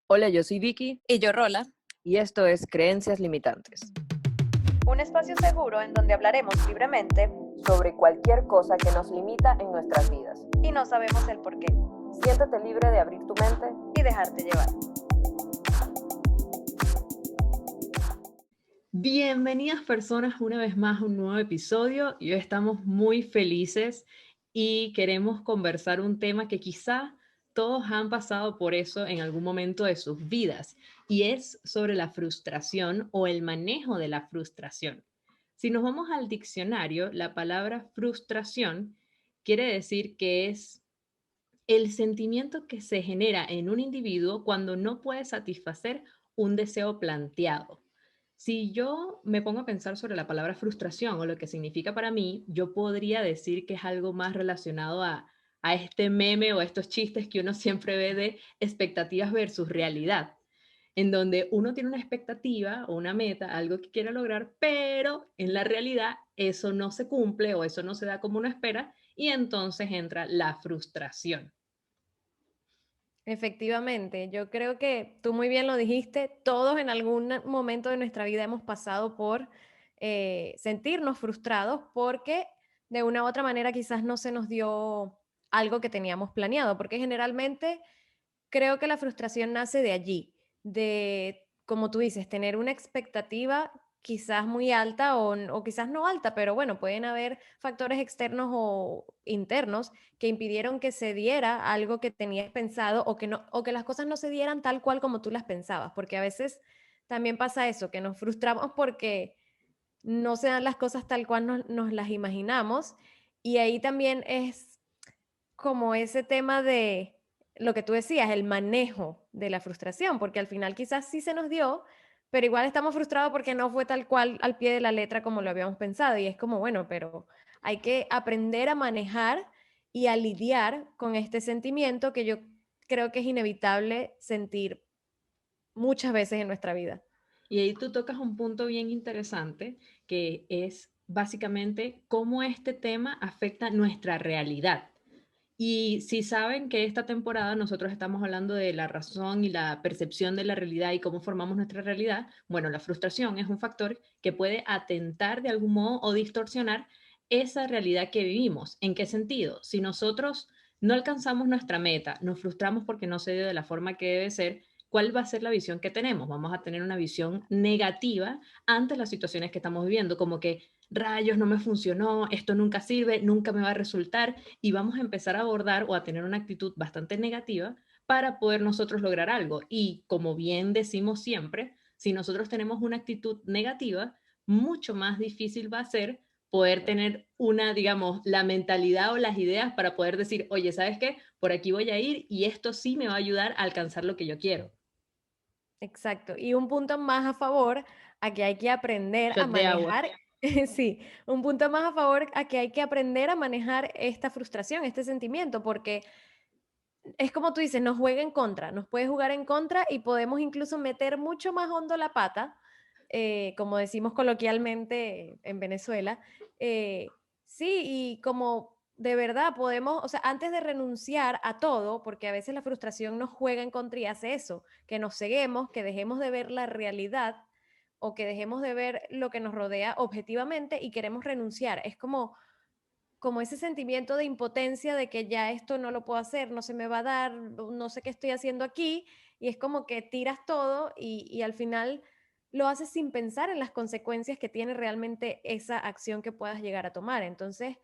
Hola, yo soy Vicky Y yo, Rola, y esto es Creencias Limitantes. un espacio seguro en donde hablaremos libremente Sobre cualquier cosa que nos limita en nuestras vidas. y no sabemos el por qué Siéntete libre de abrir tu mente. y dejarte llevar. Bienvenidas personas una vez más a un nuevo episodio y hoy estamos muy felices y queremos conversar un tema que quizá todos han pasado por eso en algún momento de sus vidas y es sobre la frustración o el manejo de la frustración. Si nos vamos al diccionario, la palabra frustración quiere decir que es el sentimiento que se genera en un individuo cuando no puede satisfacer un deseo planteado. Si yo me pongo a pensar sobre la palabra frustración o lo que significa para mí, yo podría decir que es algo más relacionado a este meme o a estos chistes que uno siempre ve de expectativas versus realidad, en donde uno tiene una expectativa o una meta, algo que quiere lograr, pero en la realidad eso no se cumple o eso no se da como uno espera y entonces entra la frustración. Efectivamente, yo creo que tú muy bien lo dijiste, todos en algún momento de nuestra vida hemos pasado por sentirnos frustrados porque de una u otra manera quizás no se nos dio algo que teníamos planeado, porque generalmente creo que la frustración nace de allí, de, como tú dices, tener una expectativa quizás muy alta o quizás no alta, pero bueno, pueden haber factores externos o internos que impidieron que se diera algo que tenías pensado o que, no, o que las cosas no se dieran tal cual como tú las pensabas, porque a veces también pasa eso, que nos frustramos porque no se dan las cosas tal cual nos las imaginamos y ahí también es como ese tema de lo que tú decías, el manejo de la frustración, porque al final quizás sí se nos dio, pero igual estamos frustrados porque no fue tal cual al pie de la letra como lo habíamos pensado. Y es como, bueno, pero hay que aprender a manejar y a lidiar con este sentimiento que yo creo que es inevitable sentir muchas veces en nuestra vida. Y ahí tú tocas un punto bien interesante, que es básicamente cómo este tema afecta nuestra realidad. Y si saben que esta temporada nosotros estamos hablando de la razón y la percepción de la realidad y cómo formamos nuestra realidad, bueno, la frustración es un factor que puede atentar de algún modo o distorsionar esa realidad que vivimos. ¿En qué sentido? Si nosotros no alcanzamos nuestra meta, nos frustramos porque no se dio de la forma que debe ser, ¿cuál va a ser la visión que tenemos? Vamos a tener una visión negativa ante las situaciones que estamos viviendo, como que rayos, no me funcionó, esto nunca sirve, nunca me va a resultar, y vamos a empezar a abordar o a tener una actitud bastante negativa para poder nosotros lograr algo. Y como bien decimos siempre, si nosotros tenemos una actitud negativa, mucho más difícil va a ser poder tener una, digamos, la mentalidad o las ideas para poder decir, oye, ¿sabes qué? Por aquí voy a ir y esto sí me va a ayudar a alcanzar lo que yo quiero. Exacto. Y un punto más a favor a que hay que aprender a Shot de agua. manejar, sí, un punto más a favor a que hay que aprender a manejar esta frustración, este sentimiento, porque es como tú dices, nos juega en contra, nos puede jugar en contra y podemos incluso meter mucho más hondo la pata, como decimos coloquialmente en Venezuela. Sí, y como de verdad podemos, o sea, antes de renunciar a todo, porque a veces la frustración nos juega en contra y hace eso, que nos ceguemos, que dejemos de ver la realidad o que dejemos de ver lo que nos rodea objetivamente y queremos renunciar. Es como ese sentimiento de impotencia de que ya esto no lo puedo hacer, no se me va a dar, no sé qué estoy haciendo aquí, y es como que tiras todo y al final lo haces sin pensar en las consecuencias que tiene realmente esa acción que puedas llegar a tomar. Entonces,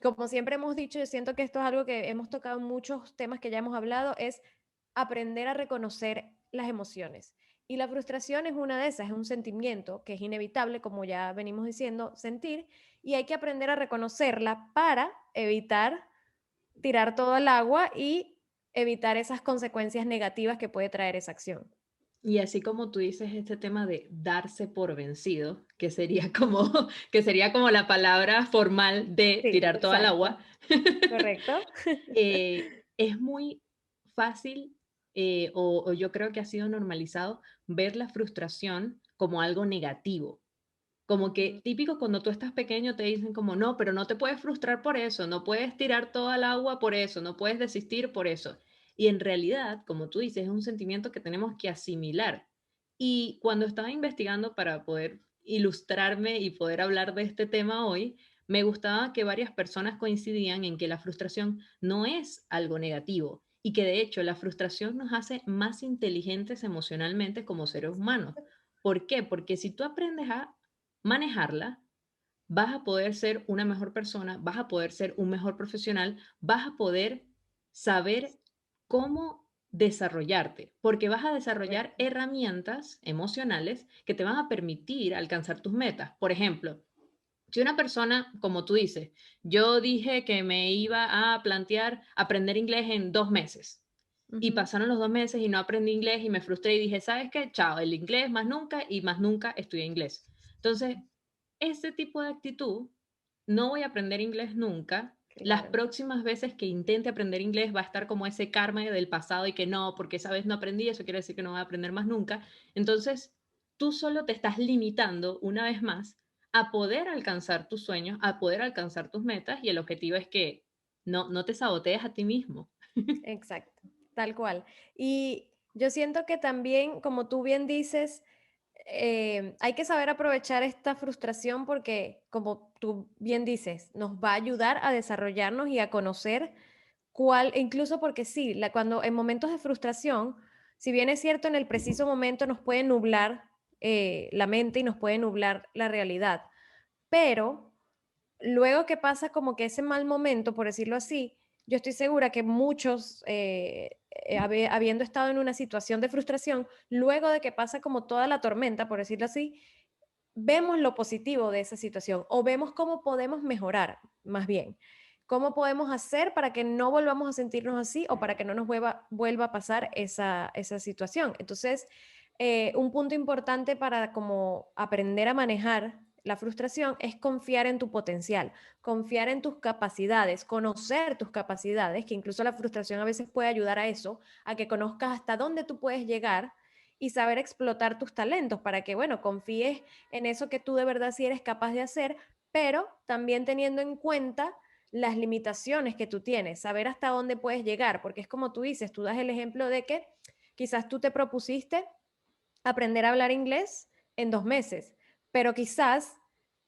como siempre hemos dicho, yo siento que esto es algo que hemos tocado en muchos temas que ya hemos hablado, es aprender a reconocer las emociones. Y la frustración es una de esas, es un sentimiento que es inevitable, como ya venimos diciendo, sentir, y hay que aprender a reconocerla para evitar tirar todo al agua y evitar esas consecuencias negativas que puede traer esa acción. Y así como tú dices este tema de darse por vencido, que sería como, que sería como la palabra formal de Sí, tirar todo al exacto. agua, ¿Correcto? es muy fácil o yo creo que ha sido normalizado ver la frustración como algo negativo. Como que Ujú. típico cuando tú estás pequeño te dicen como no, pero no te puedes frustrar por eso, no puedes tirar todo al agua por eso, no puedes desistir por eso. Y en realidad, como tú dices, es un sentimiento que tenemos que asimilar. Y cuando estaba investigando para poder ilustrarme y poder hablar de este tema hoy, me gustaba que varias personas coincidían en que la frustración no es algo negativo y que de hecho la frustración nos hace más inteligentes emocionalmente como seres humanos. ¿Por qué? Porque si tú aprendes a manejarla, vas a poder ser una mejor persona, vas a poder ser un mejor profesional, vas a poder saber cómo desarrollarte, porque vas a desarrollar Correcto. herramientas emocionales que te van a permitir alcanzar tus metas. Por ejemplo, si una persona, como tú dices, yo dije que me iba a plantear aprender inglés en 2 meses y Ujú. pasaron los 2 meses y no aprendí inglés y me frustré y dije, ¿sabes qué? Chao, el inglés más nunca y más nunca estudié inglés. Entonces, ese tipo de actitud, no voy a aprender inglés nunca. Las Claro. próximas veces que intente aprender inglés va a estar como ese karma del pasado y que no, porque esa vez no aprendí, eso quiere decir que no voy a aprender más nunca. Entonces, tú solo te estás limitando una vez más a poder alcanzar tus sueños, a poder alcanzar tus metas y el objetivo es que no te sabotees a ti mismo. Exacto, tal cual. Y yo siento que también, como tú bien dices, hay que saber aprovechar esta frustración porque, como tú bien dices, nos va a ayudar a desarrollarnos y a conocer cuál, incluso porque sí, cuando en momentos de frustración, si bien es cierto, en el preciso momento nos puede nublar la mente y nos puede nublar la realidad, pero luego que pasa como que ese mal momento, por decirlo así, yo estoy segura que muchos, habiendo estado en una situación de frustración, luego de que pasa como toda la tormenta, por decirlo así, vemos lo positivo de esa situación o vemos cómo podemos mejorar, más bien. ¿Cómo podemos hacer para que no volvamos a sentirnos así o para que no nos vuelva a pasar esa situación? Entonces, un punto importante para como aprender a manejar la frustración es confiar en tu potencial, confiar en tus capacidades, conocer tus capacidades, que incluso la frustración a veces puede ayudar a eso, a que conozcas hasta dónde tú puedes llegar y saber explotar tus talentos para que, bueno, confíes en eso que tú de verdad sí eres capaz de hacer, pero también teniendo en cuenta las limitaciones que tú tienes, saber hasta dónde puedes llegar, porque es como tú dices, tú das el ejemplo de que quizás tú te propusiste aprender a hablar inglés en 2 meses, pero quizás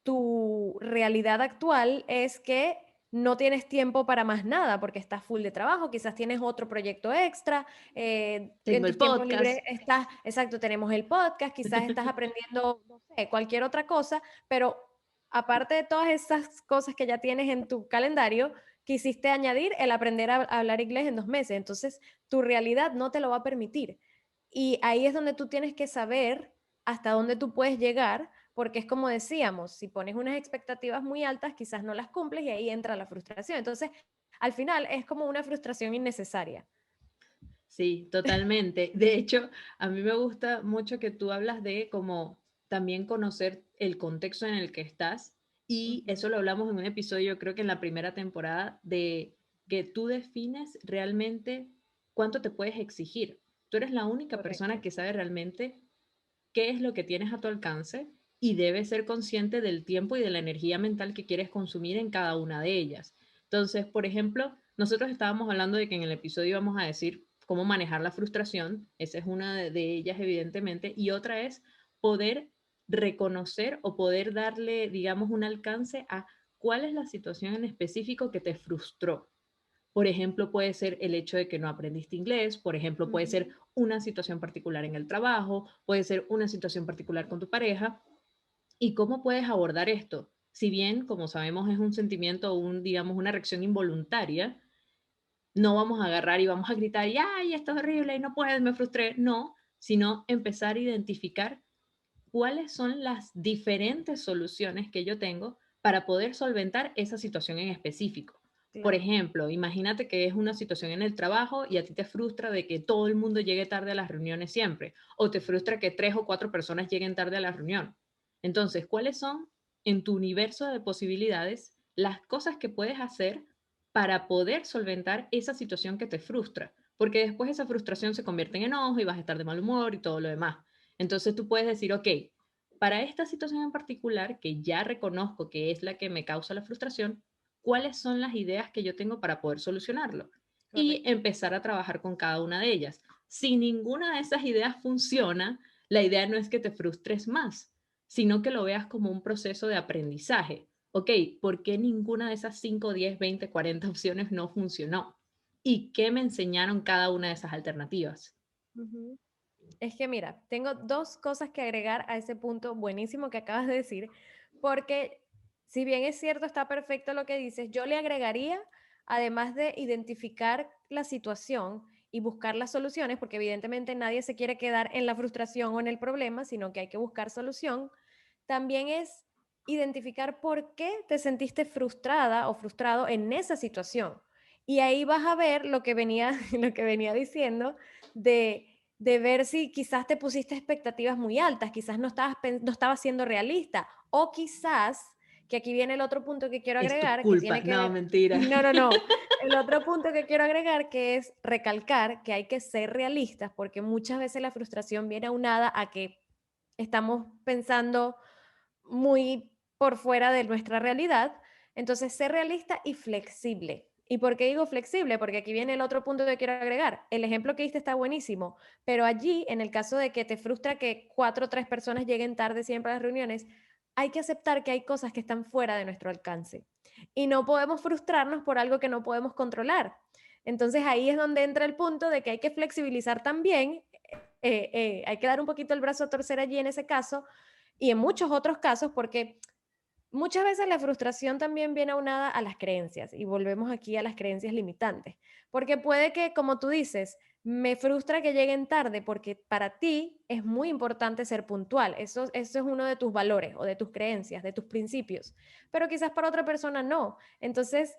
tu realidad actual es que no tienes tiempo para más nada porque estás full de trabajo, quizás tienes otro proyecto extra, en Tengo el tus tiempos libres podcast. estás, exacto, tenemos el podcast, quizás estás aprendiendo, no sé, cualquier otra cosa, pero aparte de todas esas cosas que ya tienes en tu calendario, quisiste añadir el aprender a hablar inglés en 2 meses, entonces tu realidad no te lo va a permitir. Y ahí es donde tú tienes que saber hasta dónde tú puedes llegar, porque es como decíamos, si pones unas expectativas muy altas, quizás no las cumples y ahí entra la frustración. Entonces, al final es como una frustración innecesaria. Sí, totalmente. De hecho, a mí me gusta mucho que tú hablas de cómo también conocer el contexto en el que estás y Ujú. eso lo hablamos en un episodio, creo que en la primera temporada, de que tú defines realmente cuánto te puedes exigir. Tú eres la única persona Correcto. que sabe realmente qué es lo que tienes a tu alcance y debes ser consciente del tiempo y de la energía mental que quieres consumir en cada una de ellas. Entonces, por ejemplo, nosotros estábamos hablando de que en el episodio íbamos a decir cómo manejar la frustración, esa es una de ellas evidentemente, y otra es poder reconocer o poder darle, digamos, un alcance a cuál es la situación en específico que te frustró. Por ejemplo, puede ser el hecho de que no aprendiste inglés, por ejemplo, puede ser Ujú. una situación particular en el trabajo, puede ser una situación particular con tu pareja. ¿Y cómo puedes abordar esto? Si bien, como sabemos, es un sentimiento, digamos, una reacción involuntaria, no vamos a agarrar y vamos a gritar, y, ay, esto es horrible, y no puedes, me frustré. No, sino empezar a identificar cuáles son las diferentes soluciones que yo tengo para poder solventar esa situación en específico. Por Claro. ejemplo, imagínate que es una situación en el trabajo y a ti te frustra de que todo el mundo llegue tarde a las reuniones siempre, o te frustra que 3 o 4 personas lleguen tarde a la reunión. Entonces, ¿cuáles son en tu universo de posibilidades las cosas que puedes hacer para poder solventar esa situación que te frustra? Porque después esa frustración se convierte en enojo y vas a estar de mal humor y todo lo demás. Entonces tú puedes decir, ok, para esta situación en particular, que ya reconozco que es la que me causa la frustración, ¿cuáles son las ideas que yo tengo para poder solucionarlo? y Correcto. empezar a trabajar con cada una de ellas. Si ninguna de esas ideas funciona, la idea no es que te frustres más, sino que lo veas como un proceso de aprendizaje. Ok, ¿por qué ninguna de esas 5, 10, 20, 40 opciones no funcionó? ¿Y qué me enseñaron cada una de esas alternativas? Ujú. Es que mira, tengo dos cosas que agregar a ese punto buenísimo que acabas de decir, porque si bien es cierto, está perfecto lo que dices, yo le agregaría, además de identificar la situación y buscar las soluciones, porque evidentemente nadie se quiere quedar en la frustración o en el problema, sino que hay que buscar solución, también es identificar por qué te sentiste frustrada o frustrado en esa situación. Y ahí vas a ver lo que venía, lo que venía diciendo de ver si quizás te pusiste expectativas muy altas, quizás no estabas siendo realista, o quizás, que aquí viene el otro punto que quiero Es tu agregar, que culpa, tiene que no, ver, mentira. no, no, no, el otro punto que quiero agregar, que es recalcar que hay que ser realistas, porque muchas veces la frustración viene aunada a que estamos pensando muy por fuera de nuestra realidad. Entonces, ser realista y flexible. ¿Y por qué digo flexible? Porque aquí viene el otro punto que quiero agregar. El ejemplo que diste está buenísimo, pero allí, en el caso de que te frustra que 4 o 3 personas lleguen tarde siempre a las reuniones, hay que aceptar que hay cosas que están fuera de nuestro alcance y no podemos frustrarnos por algo que no podemos controlar. Entonces ahí es donde entra el punto de que hay que flexibilizar también, hay que dar un poquito el brazo a torcer allí en ese caso y en muchos otros casos, porque muchas veces la frustración también viene aunada a las creencias y volvemos aquí a las creencias limitantes, porque puede que, como tú dices, me frustra que lleguen tarde porque para ti es muy importante ser puntual, eso es uno de tus valores o de tus creencias, de tus principios, pero quizás para otra persona no. Entonces,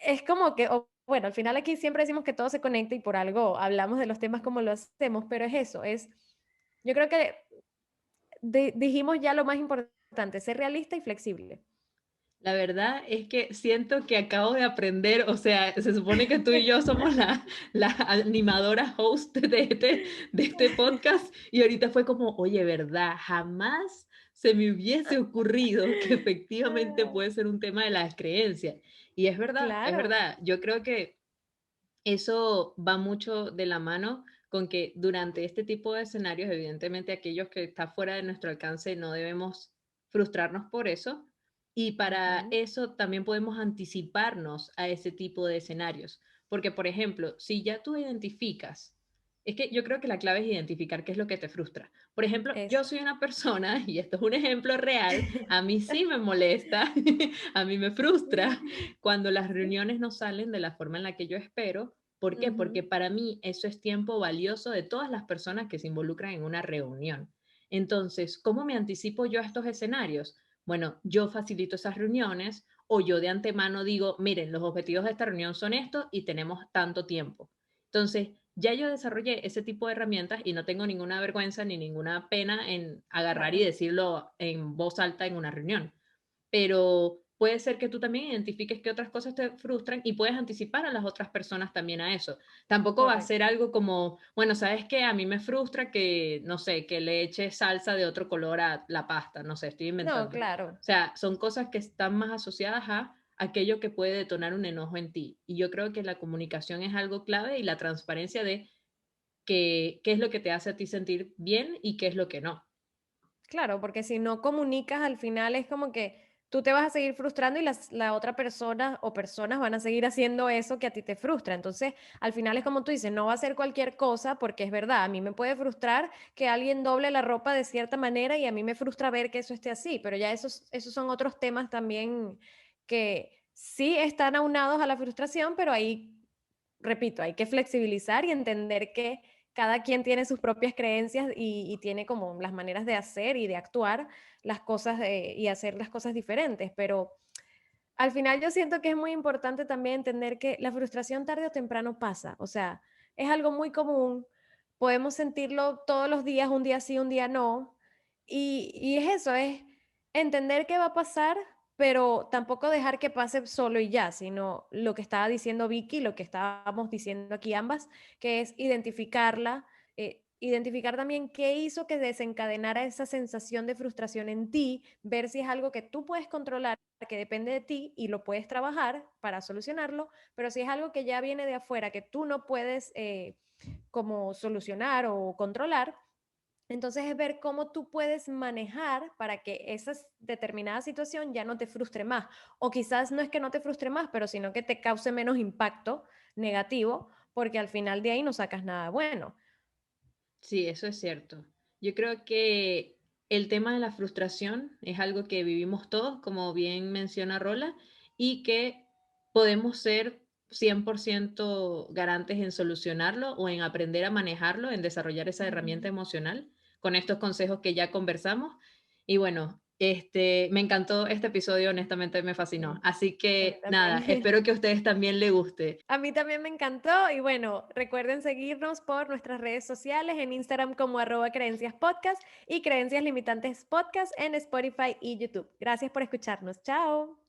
es como que, bueno, al final aquí siempre decimos que todo se conecta y por algo hablamos de los temas como lo hacemos, pero es eso, yo creo que dijimos ya lo más importante, ser realista y flexible. La verdad es que siento que acabo de aprender, o sea, se supone que tú y yo somos la animadora host de este podcast y ahorita fue como, oye, ¿verdad? Jamás se me hubiese ocurrido que efectivamente puede ser un tema de las creencias. Y es verdad, es Claro, verdad. Yo creo que eso va mucho de la mano con que durante este tipo de escenarios, evidentemente aquellos que están fuera de nuestro alcance, no debemos frustrarnos por eso. Y para ujú, eso también podemos anticiparnos a ese tipo de escenarios. Porque, por ejemplo, si ya tú identificas, es que yo creo que la clave es identificar qué es lo que te frustra. Por ejemplo, yo eso. soy una persona, y esto es un ejemplo real, a mí sí me molesta, a mí me frustra cuando las reuniones no salen de la forma en la que yo espero. ¿Por qué? Porque Ujú, para mí eso es tiempo valioso de todas las personas que se involucran en una reunión. Entonces, ¿cómo me anticipo yo a estos escenarios? Bueno, yo facilito esas reuniones o yo de antemano digo, miren, los objetivos de esta reunión son estos y tenemos tanto tiempo. Entonces, ya yo desarrollé ese tipo de herramientas y no tengo ninguna vergüenza ni ninguna pena en agarrar y claro. decirlo en voz alta en una reunión, pero puede ser que tú también identifiques que otras cosas te frustran y puedes anticipar a las otras personas también a eso. Tampoco va a ser Correcto. algo como, bueno, ¿sabes qué? A mí me frustra que, no sé, que le eche salsa de otro color a la pasta, no sé, estoy No, inventando. O claro. sea, son cosas que están más asociadas a aquello que puede detonar un enojo en ti. Y yo creo que la comunicación es algo clave y la transparencia de qué es lo que te hace a ti sentir bien y qué es lo que no. Claro, porque si no comunicas, al final es como que tú te vas a seguir frustrando y la otra persona o personas van a seguir haciendo eso que a ti te frustra. Entonces, al final es como tú dices, no va a ser cualquier cosa porque es verdad, a mí me puede frustrar que alguien doble la ropa de cierta manera y a mí me frustra ver que eso esté así, pero ya esos son otros temas también que sí están aunados a la frustración, pero ahí, repito, hay que flexibilizar y entender que cada quien tiene sus propias creencias y tiene como las maneras de hacer y de actuar las cosas y hacer las cosas diferentes, pero al final yo siento que es muy importante también entender que la frustración tarde o temprano pasa, o sea, es algo muy común, podemos sentirlo todos los días, un día sí, un día no, y es eso, es entender qué va a pasar, pero tampoco dejar que pase solo y ya, sino lo que estaba diciendo Vicky, lo que estábamos diciendo aquí ambas, que es identificarla, identificar también qué hizo que desencadenara esa sensación de frustración en ti, ver si es algo que tú puedes controlar, que depende de ti y lo puedes trabajar para solucionarlo, pero si es algo que ya viene de afuera, que tú no puedes como solucionar o controlar, entonces es ver cómo tú puedes manejar para que esa determinada situación ya no te frustre más. O quizás no es que no te frustre más, pero sino que te cause menos impacto negativo, porque al final de ahí no sacas nada bueno. Sí, eso es cierto. Yo creo que el tema de la frustración es algo que vivimos todos, como bien menciona Rola, y que podemos ser 100% garantes en solucionarlo o en aprender a manejarlo, en desarrollar esa herramienta emocional con estos consejos que ya conversamos. Y bueno, me encantó este episodio, honestamente me fascinó. Sí, Así a mí que nada, también. espero que a ustedes también les guste. A mí también me encantó y bueno, recuerden seguirnos por nuestras redes sociales en Instagram como @creenciaspodcast y Creencias Limitantes Podcast en Spotify y YouTube. Gracias por escucharnos. Chao.